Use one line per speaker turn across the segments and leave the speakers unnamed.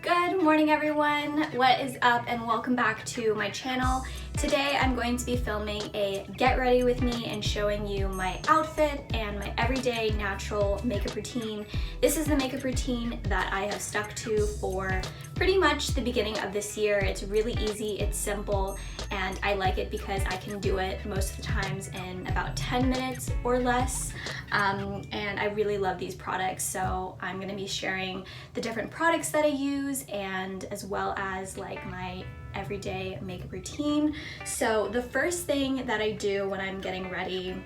Good morning everyone, what is up and welcome back to my channel. Today I'm going to be filming a get ready with me and showing you my outfit and my everyday natural makeup routine. This is the makeup routine that I have stuck to for pretty much the beginning of this year. It's really easy, it's simple, and I like it because I can do it most of the times in about 10 minutes or less. And I really love these products, so I'm going to be sharing the different products that I use and as well as like my everyday makeup routine. So the first thing that I do when I'm getting ready,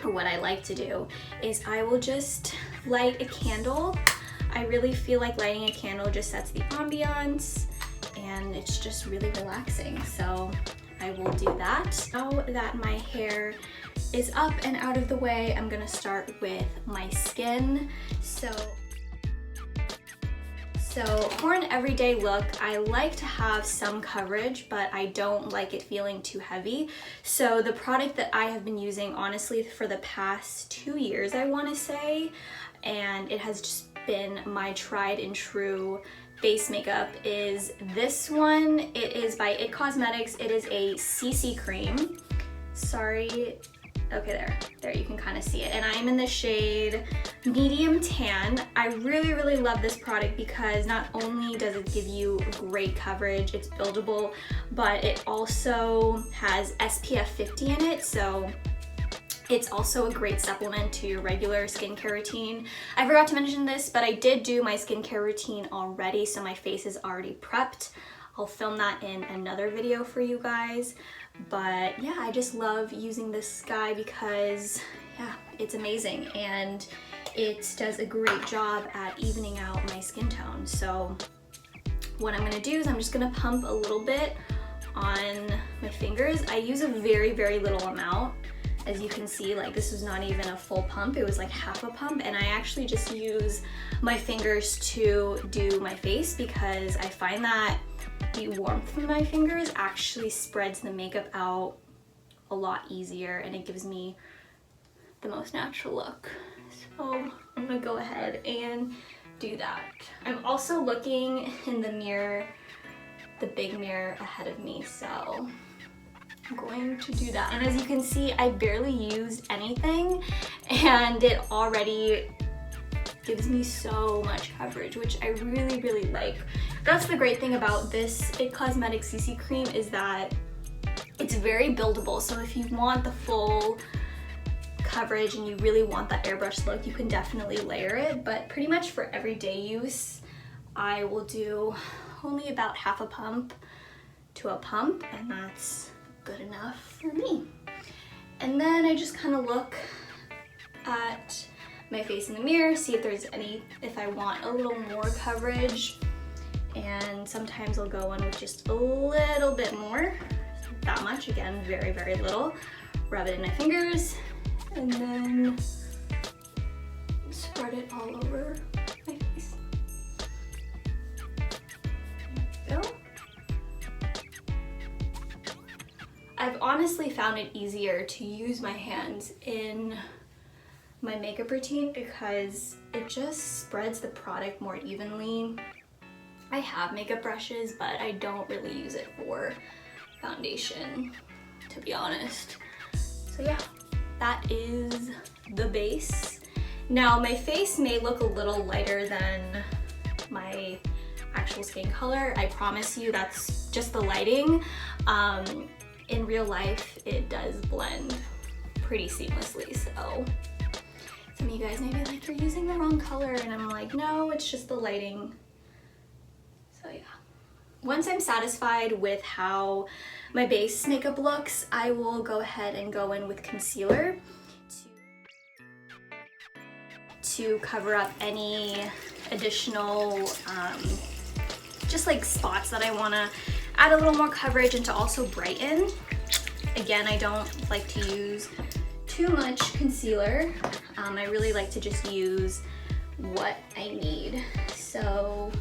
or what I like to do, is I will just light a candle. I really feel like lighting a candle just sets the ambiance and it's just really relaxing. So I will do that. Now that my hair is up and out of the way, I'm gonna start with my skin. So for an everyday look, I like to have some coverage, but I don't like it feeling too heavy. So the product that I have been using, honestly, for the past 2 years, I wanna say, and it has just been my tried and true face makeup, is this one. It is by It Cosmetics. It is a CC cream. Sorry. Okay, there you can kind of see it. And I'm in the shade medium tan. I really love this product because not only does it give you great coverage, it's buildable, but it also has SPF 50 in it, so it's also a great supplement to your regular skincare routine. I forgot to mention this, but I did do my skincare routine already, so my face is already prepped. I'll film that in another video for you guys. But yeah, I just love using this guy because, yeah, it's amazing and it does a great job at evening out my skin tone. So what I'm gonna do is I'm just gonna pump a little bit on my fingers. I use a very little amount. As you can see, like, this was not even a full pump, it was like half a pump, and I actually just use my fingers to do my face because I find that the warmth from my fingers actually spreads the makeup out a lot easier and it gives me the most natural look. So I'm gonna go ahead and do that. I'm also looking in the mirror, the big mirror ahead of me, so I'm going to do that. And as you can see, I barely used anything and it already gives me so much coverage, which I really like. That's the great thing about this It Cosmetics CC cream, is that it's very buildable. So if you want the full coverage and you really want that airbrush look, you can definitely layer it. But pretty much for everyday use, I will do only about half a pump to a pump, and that's good enough for me. And then I just kind of look at my face in the mirror, see if there's if I want a little more coverage, and sometimes I'll go in with just a little bit more, that much, again, very little. Rub it in my fingers, and then spread it all over my face. There we go. I've honestly found it easier to use my hands in my makeup routine because it just spreads the product more evenly. I have makeup brushes, but I don't really use it for foundation, to be honest. So yeah, that is the base. Now my face may look a little lighter than my actual skin color. I promise you that's just the lighting. In real life, it does blend pretty seamlessly, so some of you guys may be like, you're using the wrong color, and I'm like, no, it's just the lighting. So yeah. Once I'm satisfied with how my base makeup looks, I will go ahead and go in with concealer to cover up any additional just like spots that I want to add a little more coverage and to also brighten. Again, I don't like to use too much concealer. I really like to just use what I need. So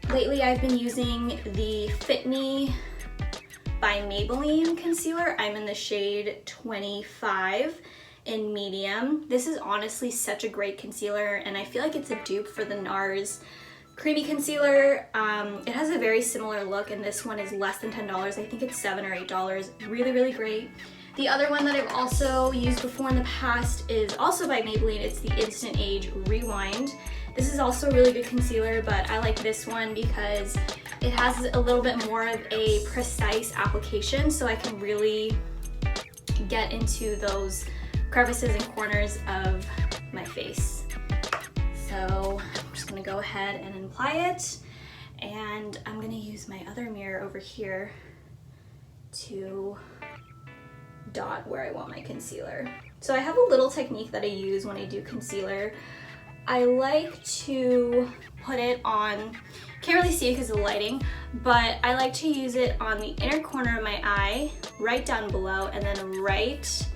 lately I've been using the Fit Me by Maybelline concealer. I'm in the shade 25 in medium. This is honestly such a great concealer, and I feel like it's a dupe for the NARS creamy concealer. It has a very similar look, and this one is less than $10. I think it's $7 or $8. Really, really great. The other one that I've also used before in the past is also by Maybelline. It's the Instant Age Rewind. This is also a really good concealer, but I like this one because it has a little bit more of a precise application, so I can really get into those crevices and corners of my face. So I'm just gonna go ahead and apply it, and I'm gonna use my other mirror over here to dot where I want my concealer. So I have a little technique that I use when I do concealer. I like to put it on, can't really see it because of the lighting, but I like to use it on the inner corner of my eye, right down below, and then right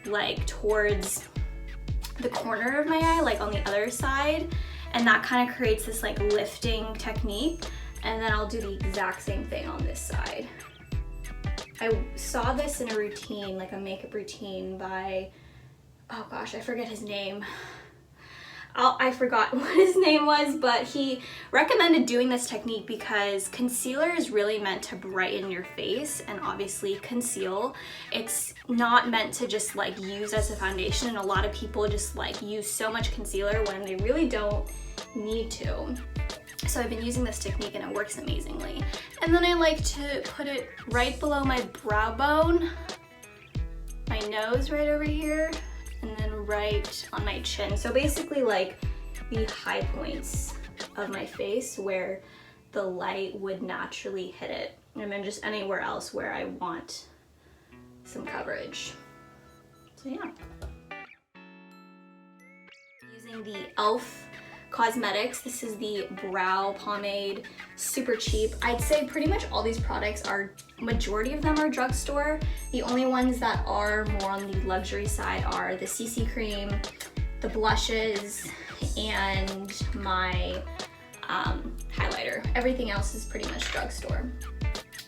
like towards the corner of my eye, like on the other side, and that kind of creates this like lifting technique. And then I'll do the exact same thing on this side. I saw this in a routine, like a makeup routine by, oh gosh, I forget his name. I forgot what his name was, but he recommended doing this technique because concealer is really meant to brighten your face and obviously conceal. It's not meant to just like use as a foundation, and a lot of people just like use so much concealer when they really don't need to. So I've been using this technique and it works amazingly. And then I like to put it right below my brow bone, my nose right over here, and then right on my chin. So basically like the high points of my face where the light would naturally hit it, and then just anywhere else where I want some coverage. So yeah. Using the e.l.f. Cosmetics. This is the brow pomade, super cheap. I'd say pretty much all these products are, majority of them are drugstore. The only ones that are more on the luxury side are the CC cream, the blushes, and my highlighter. Everything else is pretty much drugstore.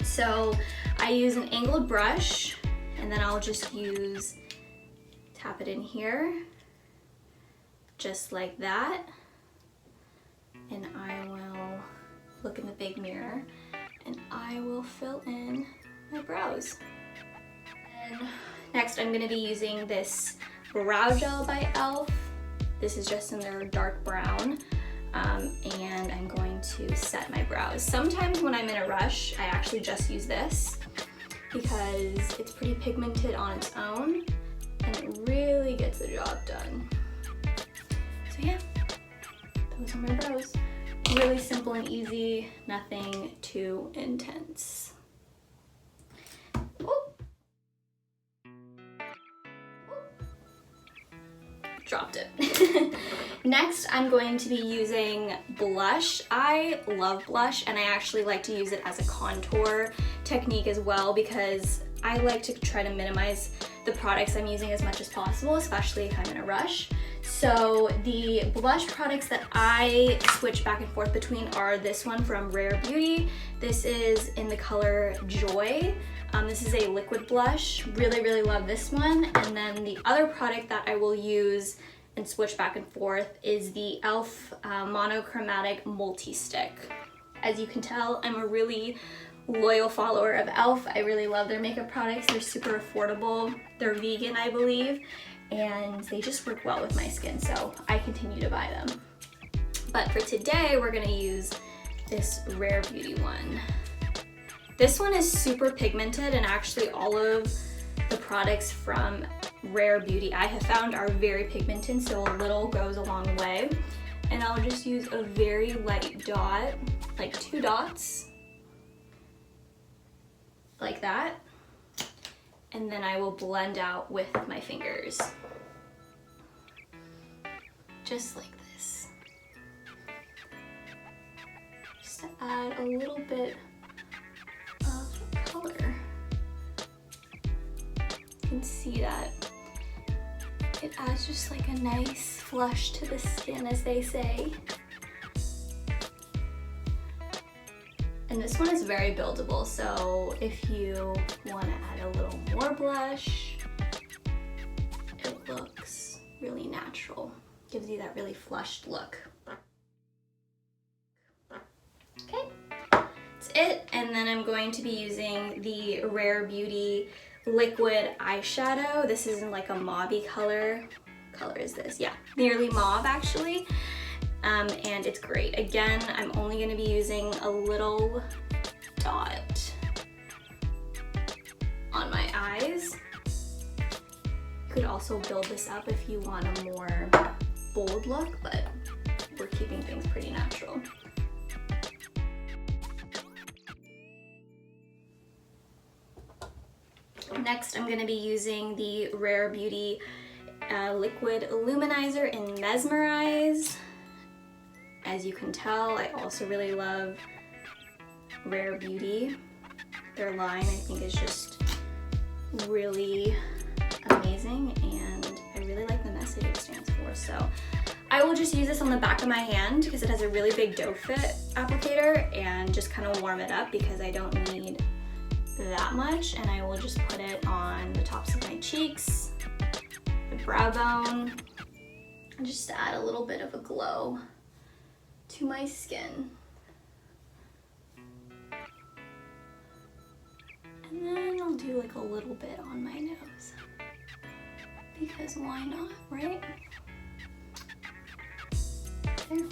So I use an angled brush, and then I'll just tap it in here, just like that. And I will look in the big mirror and I will fill in my brows. And next I'm gonna be using this brow gel by e.l.f. This is just in their dark brown, and I'm going to set my brows. Sometimes when I'm in a rush, I actually just use this because it's pretty pigmented on its own and it really gets the job done. So yeah. Those are my brows. Really simple and easy, nothing too intense. Ooh. Dropped it. Next, I'm going to be using blush. I love blush, and I actually like to use it as a contour technique as well because I like to try to minimize the products I'm using as much as possible, especially if I'm in a rush. So the blush products that I switch back and forth between are this one from Rare Beauty. This is in the color Joy. This is a liquid blush. Really, really love this one. And then the other product that I will use and switch back and forth is the e.l.f. Monochromatic Multi-Stick. As you can tell, I'm a really loyal follower of e.l.f. I really love their makeup products. They're super affordable. They're vegan, I believe, and they just work well with my skin, so I continue to buy them. But for today, we're gonna use this Rare Beauty one. This one is super pigmented, and actually all of the products from Rare Beauty I have found are very pigmented, so a little goes a long way. And I'll just use a very light dot, like 2 dots, like that. And then I will blend out with my fingers. Just like this. Just to add a little bit of color. You can see that it adds just like a nice flush to the skin, as they say. And this one is very buildable, so if you want to add a little more blush, it looks really natural. Gives you that really flushed look. it. And then I'm going to be using the Rare Beauty liquid eyeshadow. This is in like a mauve-y color. What color is this? Yeah, nearly mauve actually. And it's great. Again, I'm only going to be using a little dot on my eyes. You could also build this up if you want a more bold look, but we're keeping things pretty natural. Next, I'm going to be using the Rare Beauty liquid luminizer in Mesmerise. As you can tell, I also really love Rare Beauty. Their line, I think, is just really amazing, and I really like the message it stands for. So I will just use this on the back of my hand because it has a really big doe foot applicator, and just kind of warm it up because I don't need that much. And I will just put it on the tops of my cheeks, the brow bone, and just to add a little bit of a glow to my skin. And then I'll do like a little bit on my nose, because why not, right? There.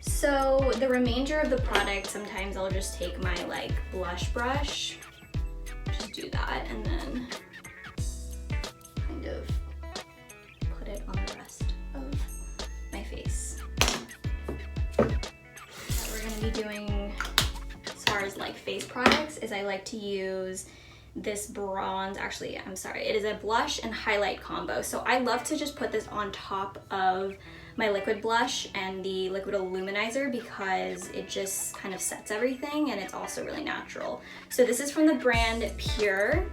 So the remainder of the product, sometimes I'll just take my like blush brush, just do that, and then kind of put it on the rest of my face. What we're gonna be doing as far as like face products is I like to use this bronze, actually, I'm sorry, it is a blush and highlight combo. So I love to just put this on top of my liquid blush and the liquid luminizer because it just kind of sets everything, and it's also really natural. So this is from the brand Pure,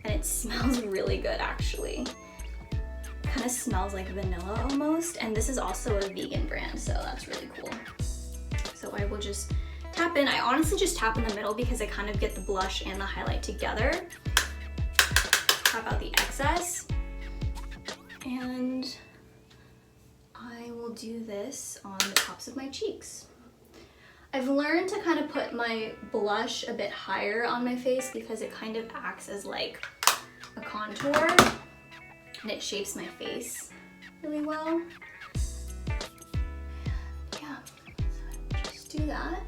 and it smells really good actually. Kind of smells like vanilla almost, and this is also a vegan brand, so that's really cool. So I will just tap in. I honestly just tap in the middle because I kind of get the blush and the highlight together. Tap out the excess, and I will do this on the tops of my cheeks. I've learned to kind of put my blush a bit higher on my face because it kind of acts as like a contour, and it shapes my face really well. Yeah, so I just do that.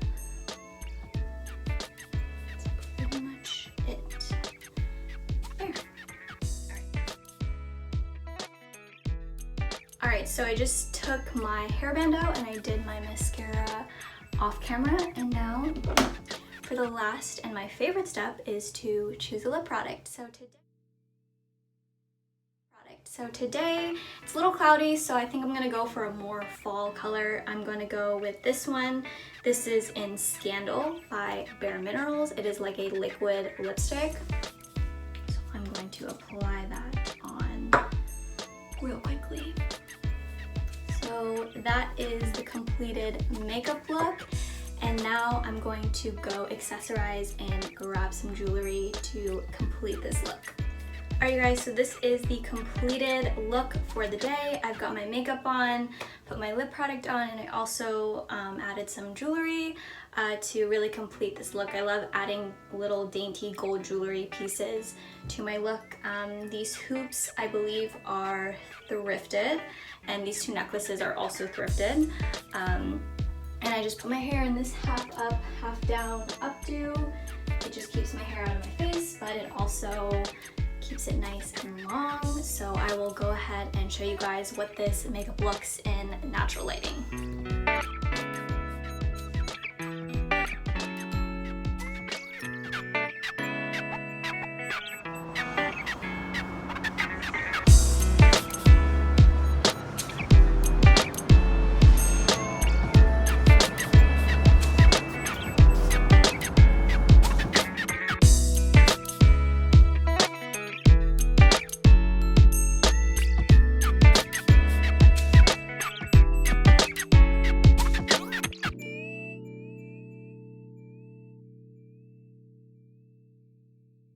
That's pretty much it. There. Alright, so I just took my hairband out and I did my mascara off camera, and now for the last and my favorite step is to choose a lip product. So today it's a little cloudy, so I think I'm gonna go for a more fall color. I'm gonna go with this one. This is in Scandal by BareMinerals. It is like a liquid lipstick. So I'm going to apply that on real quickly. So that is the completed makeup look, and now I'm going to go accessorize and grab some jewelry to complete this look. Alright you guys, so this is the completed look for the day. I've got my makeup on, put my lip product on, and I also added some jewelry to really complete this look. I love adding little dainty gold jewelry pieces to my look. These hoops, I believe, are thrifted, and these two necklaces are also thrifted. And I just put my hair in this half up, half down updo. It just keeps my hair out of my face, but it also keeps it nice and long. So I will go ahead and show you guys what this makeup looks in natural lighting.